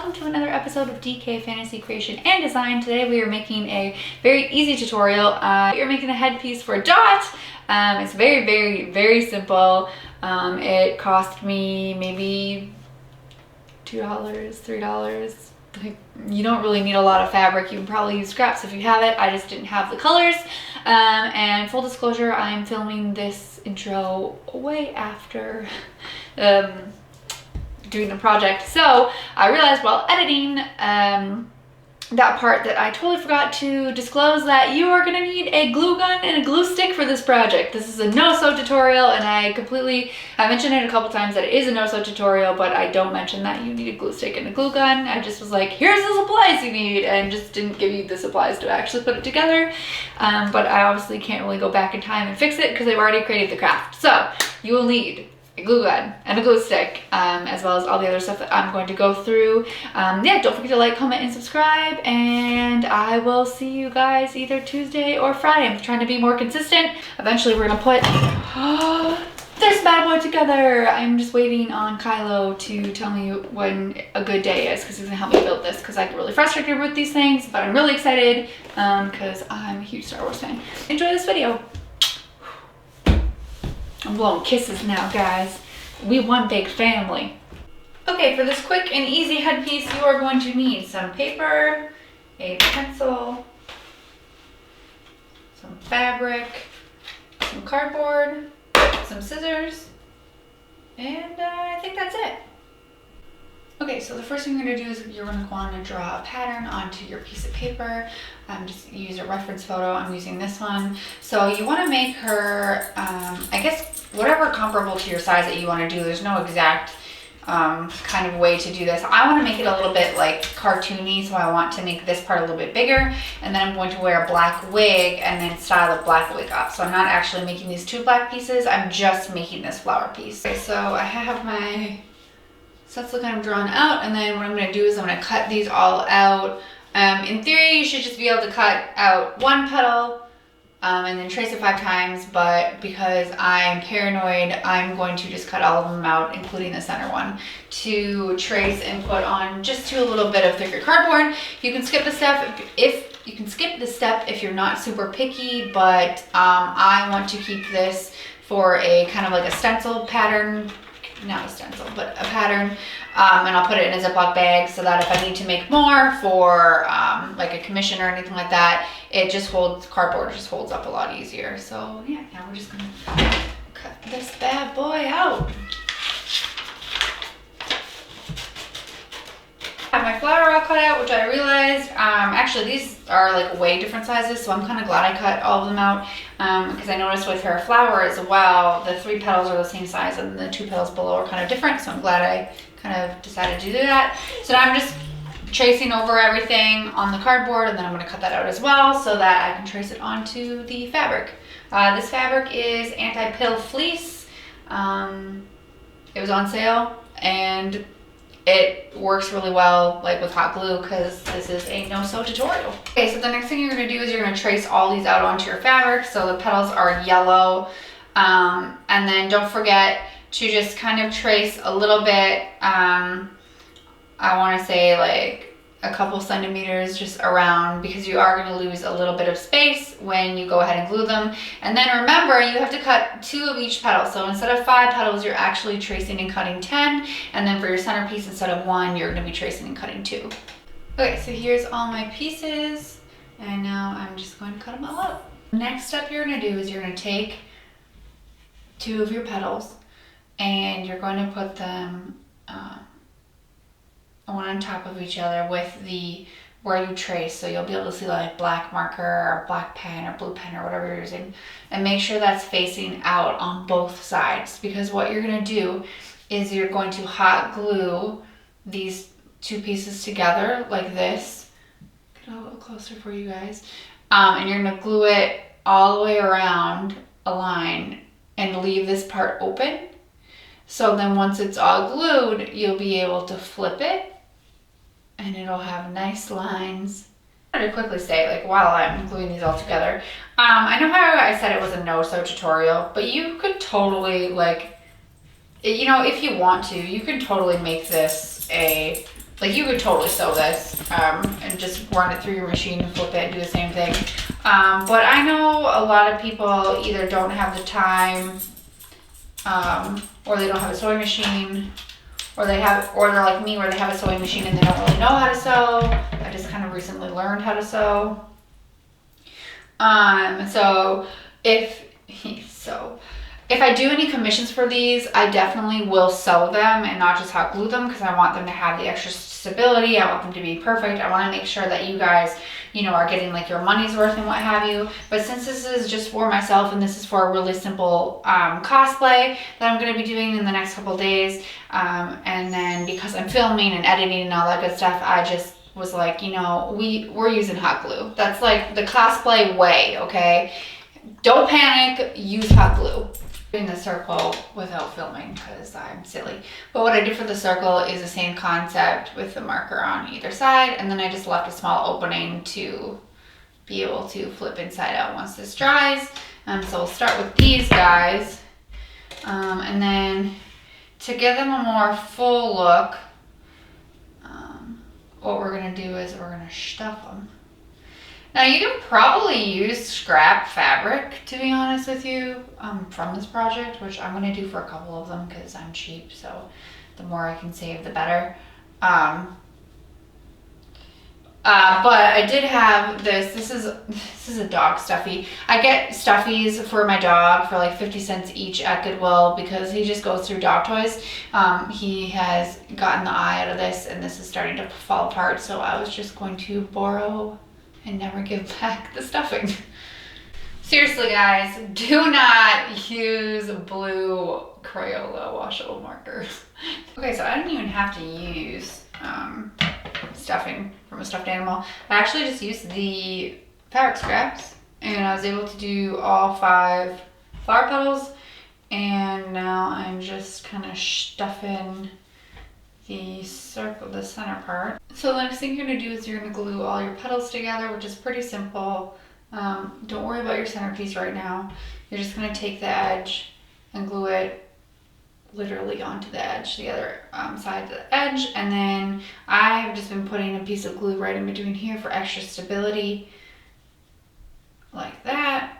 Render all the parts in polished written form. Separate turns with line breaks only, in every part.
welcome to another episode of DK Fantasy Creation and Design. Today we are making a very easy tutorial. We are making a headpiece for Dot. It's very simple. It cost me maybe $2, $3. Like, you don't really need a lot of fabric. You can probably use scraps if you have it. I just didn't have the colors. And full disclosure, I'm filming this intro way after doing the project. So I realized while editing that part that I totally forgot to disclose that you are gonna need a glue gun and a glue stick for this project. This is a no-sew tutorial, and I mentioned it a couple times that it is a no-sew tutorial, but I don't mention that you need a glue stick and a glue gun. I just was like, here's the supplies you need, and just didn't give you the supplies to actually put it together. But I obviously can't really go back in time and fix it because I've already created the craft. So you will need a glue gun and a glue stick, as well as all the other stuff that I'm going to go through. Yeah, don't forget to like, comment, and subscribe, and I will see you guys either Tuesday or Friday. I'm trying to be more consistent. Eventually we're gonna put this bad boy together. I'm just waiting on Kylo to tell me when a good day is, because he's gonna help me build this, because I get really frustrated with these things, but I'm really excited because I'm a huge Star Wars fan. Enjoy this video. I'm blowing kisses now, guys. We one big family. Okay, for this quick and easy headpiece, you are going to need some paper, a pencil, some fabric, some cardboard, some scissors, and I think that's it. Okay, so the first thing you're going to do is you're going to want to draw a pattern onto your piece of paper. Just use a reference photo. I'm using this one. So you want to make her, I guess, whatever comparable to your size that you want to do. There's no exact kind of way to do this. I want to make it a little bit like cartoony, so I want to make this part a little bit bigger, and then I'm going to wear a black wig and then style the black wig up. So I'm not actually making these two black pieces, I'm just making this flower piece. Okay, so I have my stencil kind of drawn out, and then what I'm going to do is I'm going to cut these all out. In theory, you should just be able to cut out one petal and then trace it 5 times, but because I'm paranoid, I'm going to just cut all of them out, including the center one, to trace and put on just to a little bit of thicker cardboard. You can skip the step if you're not super picky, but I want to keep this for a kind of like a stencil pattern. Not a stencil, but a pattern, and I'll put it in a Ziploc bag so that if I need to make more for like a commission or anything like that, it just holds, cardboard just holds up a lot easier. So yeah, now we're just gonna cut this bad boy out. I have my flower all cut out, which I realized, actually these are like way different sizes, so I'm kind of glad I cut all of them out, because I noticed with her flower as well, the 3 petals are the same size and the 2 petals below are kind of different, so I'm glad I kind of decided to do that. So now I'm just tracing over everything on the cardboard, and then I'm going to cut that out as well so that I can trace it onto the fabric. This fabric is anti-pill fleece. It was on sale, and it works really well like with hot glue because this is a no-sew tutorial. Okay, so the next thing you're going to do is you're going to trace all these out onto your fabric. So the petals are yellow, and then don't forget to just kind of trace a little bit. I want to say like a couple centimeters just around, because you are going to lose a little bit of space when you go ahead and glue them. And then remember, you have to cut 2 of each petal. So instead of 5 petals, you're actually tracing and cutting 10. And then for your centerpiece, instead of 1, you're going to be tracing and cutting 2. Okay, so here's all my pieces, and now I'm just going to cut them all out. Next step you're going to do is you're going to take 2 of your petals and you're going to put them one on top of each other with the where you trace, so you'll be able to see like black marker or black pen or blue pen or whatever you're using, and make sure that's facing out on both sides, because what you're going to do is you're going to hot glue these 2 pieces together like this. Get a little closer for you guys, and you're going to glue it all the way around a line and leave this part open. So then once it's all glued, you'll be able to flip it and it'll have nice lines. I'm going to quickly say, like, while I'm gluing these all together, I know how I said it was a no-sew tutorial, but you could totally, like, you know, if you want to, you can totally make this a like you could totally sew this and just run it through your machine and flip it and do the same thing. But I know a lot of people either don't have the time or they don't have a sewing machine, or they're like me where they have a sewing machine and they don't really know how to sew. I just kind of recently learned how to sew. So if I do any commissions for these, I definitely will sew them and not just hot glue them, because I want them to have the extra stability. I want them to be perfect. I want to make sure that you guys, you know, are getting like your money's worth and what have you. But since this is just for myself and this is for a really simple cosplay that I'm going to be doing in the next couple of days, and then because I'm filming and editing and all that good stuff, I just was like, you know, we're using hot glue. That's like the cosplay way, okay? Don't panic, use hot glue. Doing the circle without filming because I'm silly. But what I did for the circle is the same concept with the marker on either side, and then I just left a small opening to be able to flip inside out once this dries. So we'll start with these guys, and then to give them a more full look, what we're gonna do is we're gonna stuff them. Now you can probably use scrap fabric, to be honest with you, from this project, which I'm gonna do for a couple of them because I'm cheap, so the more I can save, the better. But I did have this. This is a dog stuffy. I get stuffies for my dog for like 50 cents each at Goodwill because he just goes through dog toys. He has gotten the eye out of this, and this is starting to fall apart, so I was just going to borrow and never give back the stuffing. Seriously guys, do not use blue Crayola washable markers. Okay, so I didn't even have to use stuffing from a stuffed animal. I actually just used the fabric scraps, and I was able to do all 5 flower petals, and now I'm just kind of stuffing the circle, the center part. So the next thing you're gonna do is you're gonna glue all your petals together, which is pretty simple. Don't worry about your centerpiece right now. You're just gonna take the edge and glue it literally onto the edge, the other side of the edge, and then I have just been putting a piece of glue right in between here for extra stability, like that.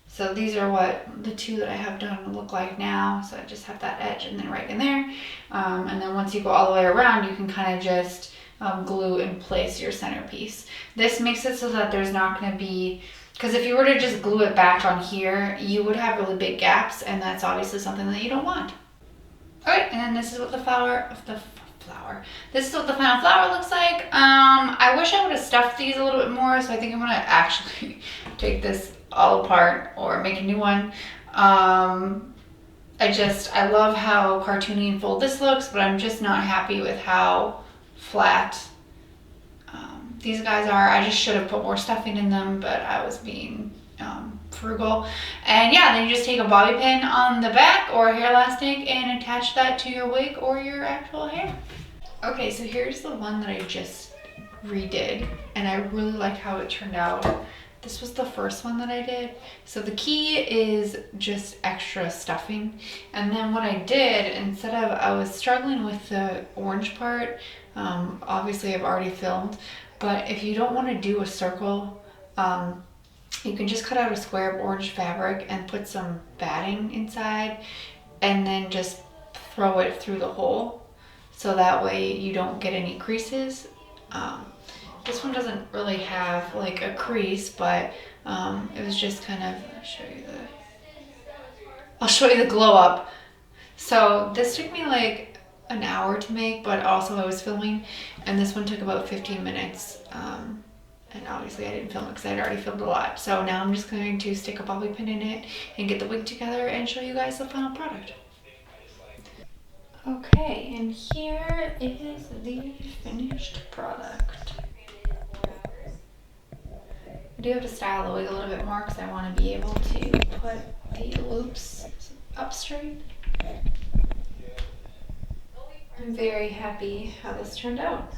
So these are what the 2 that I have done look like now. So I just have that edge and then right in there. And then once you go all the way around, you can kind of just glue in place your centerpiece. This makes it so that there's not going to be, because if you were to just glue it back on here, you would have really big gaps, and that's obviously something that you don't want. All right, and then this is what this is what the final flower looks like. I wish I would have stuffed these a little bit more, so I think I'm gonna actually take this all apart or make a new one. I love how cartoony and full this looks, but I'm just not happy with how flat these guys are. I just should have put more stuffing in them, but I was being frugal. And yeah, then you just take a bobby pin on the back or a hair elastic and attach that to your wig or your actual hair. Okay, so here's the one that I just redid, and I really like how it turned out. This was the first one that I did. So the key is just extra stuffing. And then what I did, instead of, I was struggling with the orange part. Obviously I've already filmed, but if you don't want to do a circle, you can just cut out a square of orange fabric and put some batting inside and then just throw it through the hole. So that way you don't get any creases. This one doesn't really have like a crease, but it was just kind of, I'll show you the glow up. So this took me like an hour to make, but also I was filming, and this one took about 15 minutes. And obviously I didn't film it because I had already filmed a lot. So now I'm just going to stick a bobby pin in it and get the wig together and show you guys the final product. Okay, and here is the finished product. I do have to style the wig a little bit more because I want to be able to put the loops up straight. I'm very happy how this turned out.